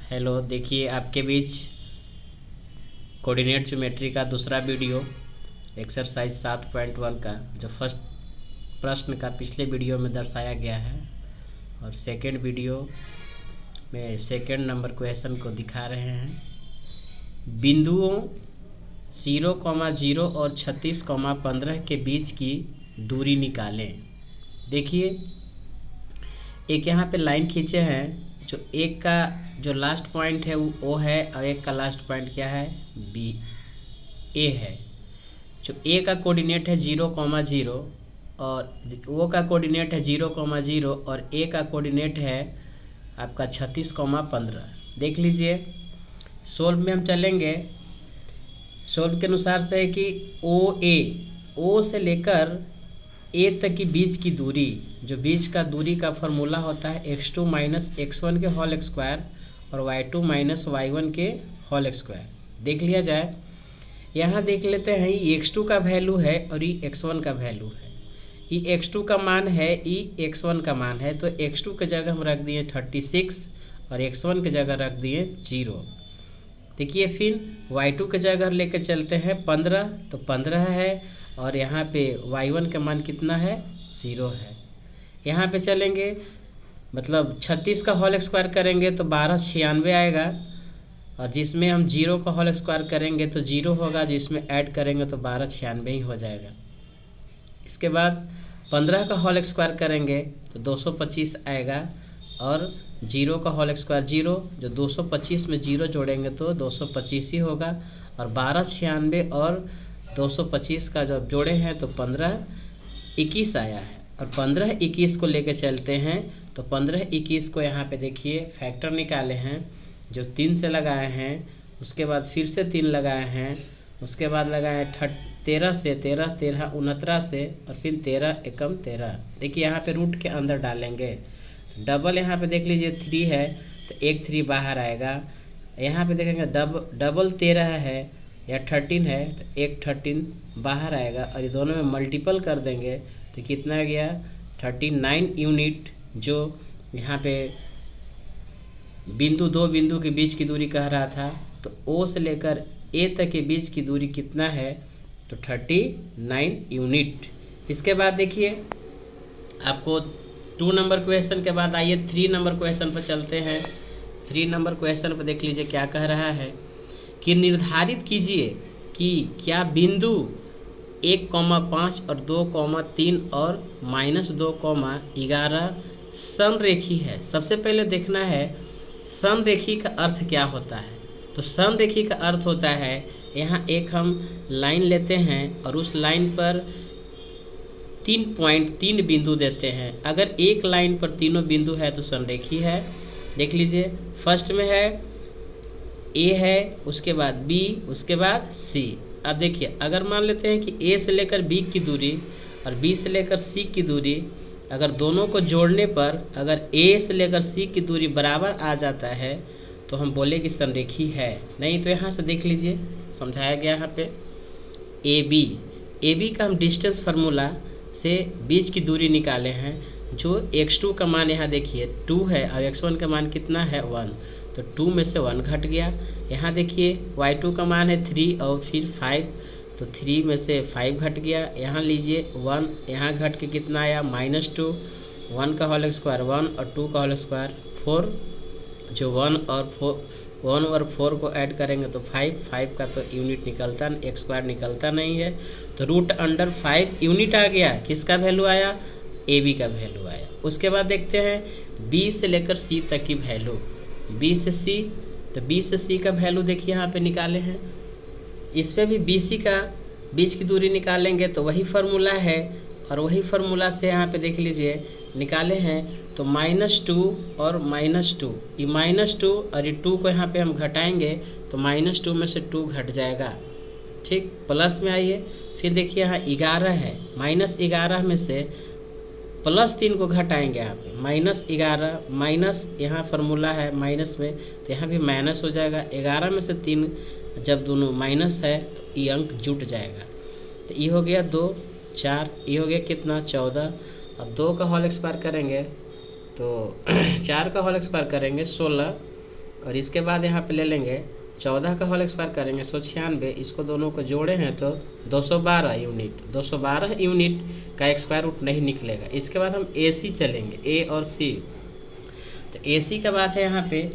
Hello, देखिए आपके बीच coordinate geometry का दूसरा वीडियो एक्सरसाइज 7.1 का जो फर्स्ट प्रश्न का पिछले वीडियो में दर्शाया गया है और सेकंड वीडियो में सेकंड नंबर क्वेश्चन को दिखा रहे हैं। बिंदुओं 0,0 और 36,15 के बीच की दूरी निकालें। देखिए एक यहाँ पे लाइन खींचे हैं, जो एक का जो लास्ट पॉइंट है वो ओ है और एक का लास्ट पॉइंट क्या है, बी ए है। जो ए का कोऑर्डिनेट है 0,0 और ओ का कोऑर्डिनेट है 0,0 और ए का कोऑर्डिनेट है आपका 36,15। देख लीजिए, सोल्व में हम चलेंगे। सोल्व के अनुसार से है कि ओ से लेकर ए तक की बीच की दूरी, जो बीच का दूरी का फार्मूला होता है x2 माइनस x1 के होल स्क्वायर और y2 माइनस y1 के होल स्क्वायर। देख लिया जाए, यहाँ देख लेते हैं ये x2 का वैल्यू है और ये x1 का वैल्यू है। ये x2 का मान है, ये x1 का मान है, तो x2 की जगह हम रख दिए 36 और x1 की जगह रख दिए 0। देखिए फिर y2 की जगह लेकर चलते हैं 15, तो 15 है और यहाँ पे y1 का मान कितना है, 0 है। यहाँ पे चलेंगे मतलब 36 का होल स्क्वायर करेंगे तो 1296 आएगा और जिसमें हम 0 का होल स्क्वायर करेंगे तो 0 होगा, जिसमें ऐड करेंगे तो 1296 ही हो जाएगा। इसके बाद 15 का होल स्क्वायर करेंगे तो 225 आएगा और 0 का होल स्क्वायर 0, जो 225 में 0 जोड़ेंगे तो 225 ही होगा और 1296 और 225 का जब जोड़े हैं तो 1521 आया है। और 1521 को लेकर चलते हैं तो 1521 को यहाँ पे देखिए फैक्टर निकाले हैं, जो 3 से लगाए हैं, उसके बाद फिर से 3 लगाए हैं, उसके बाद लगाए 13 से 13 13 69 से और फिर 13 एकम 13। देखिए यहाँ पे रूट के अंदर डालेंगे तो डबल यहाँ पे देख लीजिए 3 है तो एक 3 बाहर आएगा। यहाँ पे देखेंगे डबल 13 है या 13 है तो एक 13 बाहर आएगा और ये दोनों में मल्टीपल कर देंगे तो कितना गया 39 यूनिट। जो यहाँ पे दो बिंदु के बीच की दूरी कह रहा था, तो ओ से लेकर ए तक के बीच की दूरी कितना है, तो 39 यूनिट। इसके बाद देखिए आपको 2 नंबर क्वेश्चन के बाद आइए 3 नंबर क्वेश्चन पर चलते हैं। 3 नंबर क्वेश्चन पर देख लीजिए क्या कह रहा है कि निर्धारित कीजिए कि क्या बिंदु 1,5 और 2,3 और -2,11 समरेखी है। सबसे पहले देखना है समरेखी का अर्थ क्या होता है। तो समरेखी का अर्थ होता है, यहाँ एक हम लाइन लेते हैं और उस लाइन पर 3 बिंदु देते हैं। अगर एक लाइन पर तीनों बिंदु है तो समरेखी है। देख लीजिए, फर्स्ट में है ए है, उसके बाद बी, उसके बाद सी। अब देखिए अगर मान लेते हैं कि ए से लेकर बी की दूरी और बी से लेकर सी की दूरी, अगर दोनों को जोड़ने पर अगर ए से लेकर सी की दूरी बराबर आ जाता है तो हम बोले कि समरेखी है। नहीं तो यहाँ से देख लीजिए समझाया गया यहाँ पे ए बी का हम डिस्टेंस फार्मूला से बीच की दूरी निकाले हैं। जो x2 का मान यहाँ देखिए 2 है और x1 का मान कितना है 1, तो 2 में से 1 घट गया। यहाँ देखिए y2 का मान है 3 और फिर 5, तो 3 में से 5 घट गया। यहाँ लीजिए 1, यहाँ घट के कितना आया -2, 1 का होल स्क्वायर 1 और 2 का होल स्क्वायर 4, जो 1 और 4 को ऐड करेंगे तो 5 का तो यूनिट निकलता, एक स्क्वायर निकलता नहीं है, तो √5 यूनिट आ गया। किसका वैल्यू आया, ए बी का वैल्यू आया। उसके बाद देखते हैं बी से लेकर सी तक की वैल्यू, बी से सी, तो बी से सी का वैल्यू देखिए यहाँ पे निकाले हैं। इस पर भी बी सी का बीच की दूरी निकालेंगे तो वही फार्मूला है और वही फार्मूला से यहाँ पे देख लीजिए निकाले हैं तो -2 और -2, ये -2 और ये 2 को यहाँ पे हम घटाएंगे तो -2 में से 2 घट जाएगा। ठीक, प्लस में आइए, फिर देखिए यहाँ 11 है, -11 में से +3 को घटाएंगे यहाँ पे -11 माइनस, यहाँ फार्मूला है माइनस में तो यहाँ भी माइनस हो जाएगा। 11 में से 3 जब दोनों माइनस है तो ये अंक जुट जाएगा। तो ये हो गया 2, 4, ये हो गया कितना 14। अब 2 का होल स्क्वायर करेंगे तो 4 का होल स्क्वायर करेंगे 16 और इसके बाद यहाँ पे ले लेंगे 14 का होल स्क्वायर करेंगे 196, इसको दोनों को जोड़े हैं तो 212 यूनिट, 212 यूनिट का स्क्वायर रूट नहीं निकलेगा। इसके बाद हम AC चलेंगे, A और C। तो AC का बात है, यहाँ पे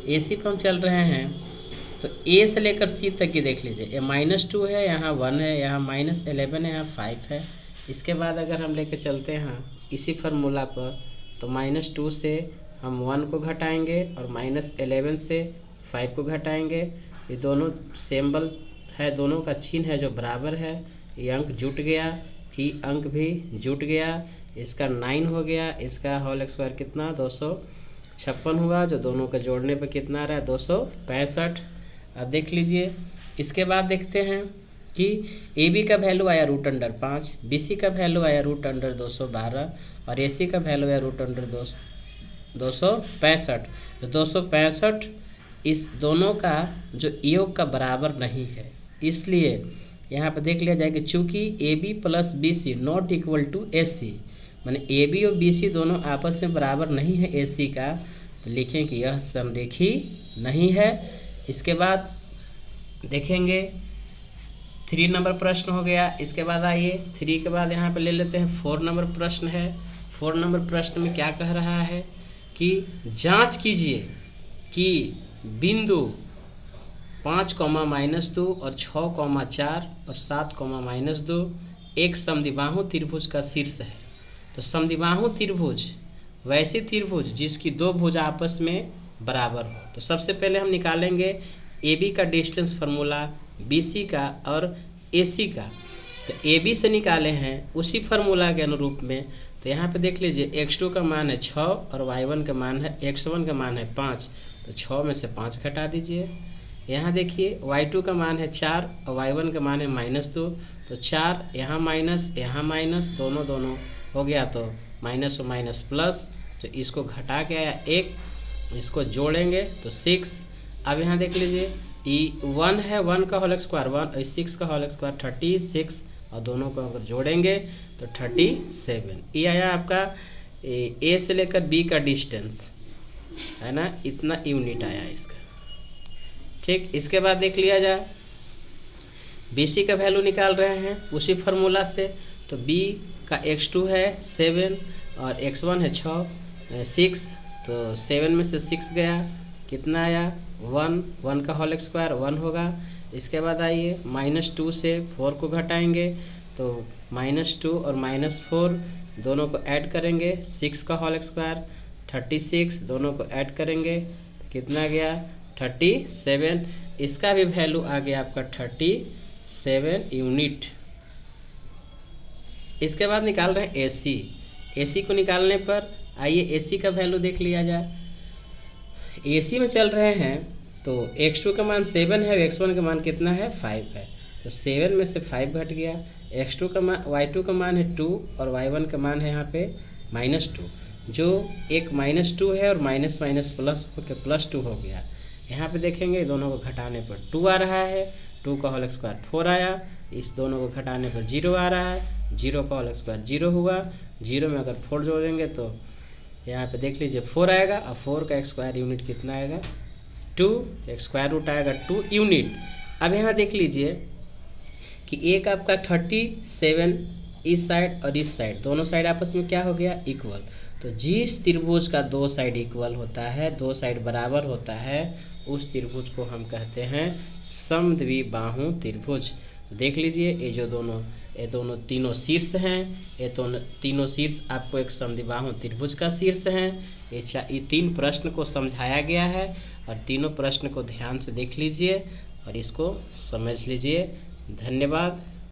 AC पर हम चल रहे हैं तो A से लेकर C तक की देख लीजिए, ये -2 है, यहाँ 1 है, यहाँ -11 है, यहाँ 5 है। इसके बाद अगर हम लेके चलते हैं इसी फार्मूला पर तो -2 से हम 1 को घटाएंगे और -11 से 5 को घटाएंगे। ये दोनों सिंबल है, दोनों का चिन्ह है जो बराबर है। ये अंक जुट गया, ये अंक भी जुट गया, इसका 9 हो गया, इसका होल स्क्वायर कितना 256 हुआ, जो दोनों का जोड़ने पर कितना आ रहा है 265। अब देख लीजिए, इसके बाद देखते हैं कि AB का वैल्यू आया √5, BC का वैल्यू आया √212 और AC का वैल्यू आया √265। तो 265 इस दोनों का जो योग का बराबर नहीं है, इसलिए यहाँ पर देख लिया जाए कि चूँकि AB + BC not equal to AC, माने AB और BC दोनों आपस में बराबर नहीं है AC का, तो लिखें कि यह समरेखी नहीं है। इसके बाद देखेंगे 3 नंबर प्रश्न हो गया। इसके बाद आइए 3 के बाद यहाँ पे ले लेते हैं 4 नंबर प्रश्न है। 4 नंबर प्रश्न में क्या कह रहा है कि जांच कीजिए कि बिंदु 5, -2 और 6, 4 और 7, -2 एक समद्विबाहु त्रिभुज का शीर्ष है। तो समद्विबाहु त्रिभुज वैसी त्रिभुज जिसकी दो भुज आपस में बराबर हो। तो सबसे पहले हम निकालेंगे AB का डिस्टेंस फार्मूला, BC का और AC का। तो AB से निकाले हैं उसी फार्मूला के अनुरूप में। तो यहाँ पे देख लीजिए x2 का मान है 6 और y1 का मान है x1 का मान है 5, तो 6 में से 5 घटा दीजिए। यहाँ देखिए y2 का मान है 4 और y1 का मान है -2, तो 4 यहाँ माइनस दोनों हो गया, तो माइनस और माइनस प्लस, तो इसको घटा के आया 1, इसको जोड़ेंगे तो 6। अब यहाँ देख लीजिए 1 है, 1 का होल स्क्वायर 1 और 6 का होल स्क्वायर 36, और दोनों को अगर जोड़ेंगे तो 37। ये आया आपका A से लेकर B का डिस्टेंस, है ना, इतना यूनिट आया इसका। ठीक, इसके बाद देख लिया जाए BC का वैल्यू निकाल रहे हैं उसी फार्मूला से। तो B का x2 है 7 और x1 है 6, तो 7 में से 6 गया, कितना आया 1 का होल स्क्वायर 1 होगा। इसके बाद आइए -2 से 4 को घटाएंगे, तो -2 और -4 दोनों को ऐड करेंगे, 6 का होल स्क्वायर 36, दोनों को ऐड करेंगे तो कितना गया 37। इसका भी वैल्यू आ गया आपका 37 यूनिट। इसके बाद निकाल रहे हैं AC को निकालने पर आइए AC का वैल्यू देख लिया जाए। AC में चल रहे हैं तो x2 का मान 7 है, x1 का मान कितना है 5 है, तो 7 में से 5 घट गया। x2 का मान y2 का मान है 2 और y1 का मान है यहाँ पे -2, जो एक -2 है और माइनस प्लस होकर +2 हो गया। यहाँ पे देखेंगे दोनों को घटाने पर 2 आ रहा है, 2 का होल स्क्वायर 4 आया, इस दोनों को घटाने पर 0 आ रहा है, 0 का होल स्क्वायर 0 हुआ, 0 में अगर 4 जोड़ेंगे तो यहाँ पे देख लीजिए 4 आएगा, और 4 का स्क्वायर यूनिट कितना आएगा 2, एक स्क्वायर रूट आएगा 2 यूनिट। अब यहाँ देख लीजिए कि एक आपका 37 इस साइड और इस साइड, दोनों साइड आपस में क्या हो गया इक्वल। तो जिस त्रिभुज का दो साइड इक्वल होता है, दो साइड बराबर होता है, उस त्रिभुज को हम कहते हैं समद्विबाहु त्रिभुज। देख लीजिए ये दोनों तीनों शीर्ष हैं, ये तीनों शीर्ष आपको एक समद्विबाहु त्रिभुज का शीर्ष हैं। ये 3 प्रश्न को समझाया गया है, और तीनों प्रश्न को ध्यान से देख लीजिए और इसको समझ लीजिए। धन्यवाद।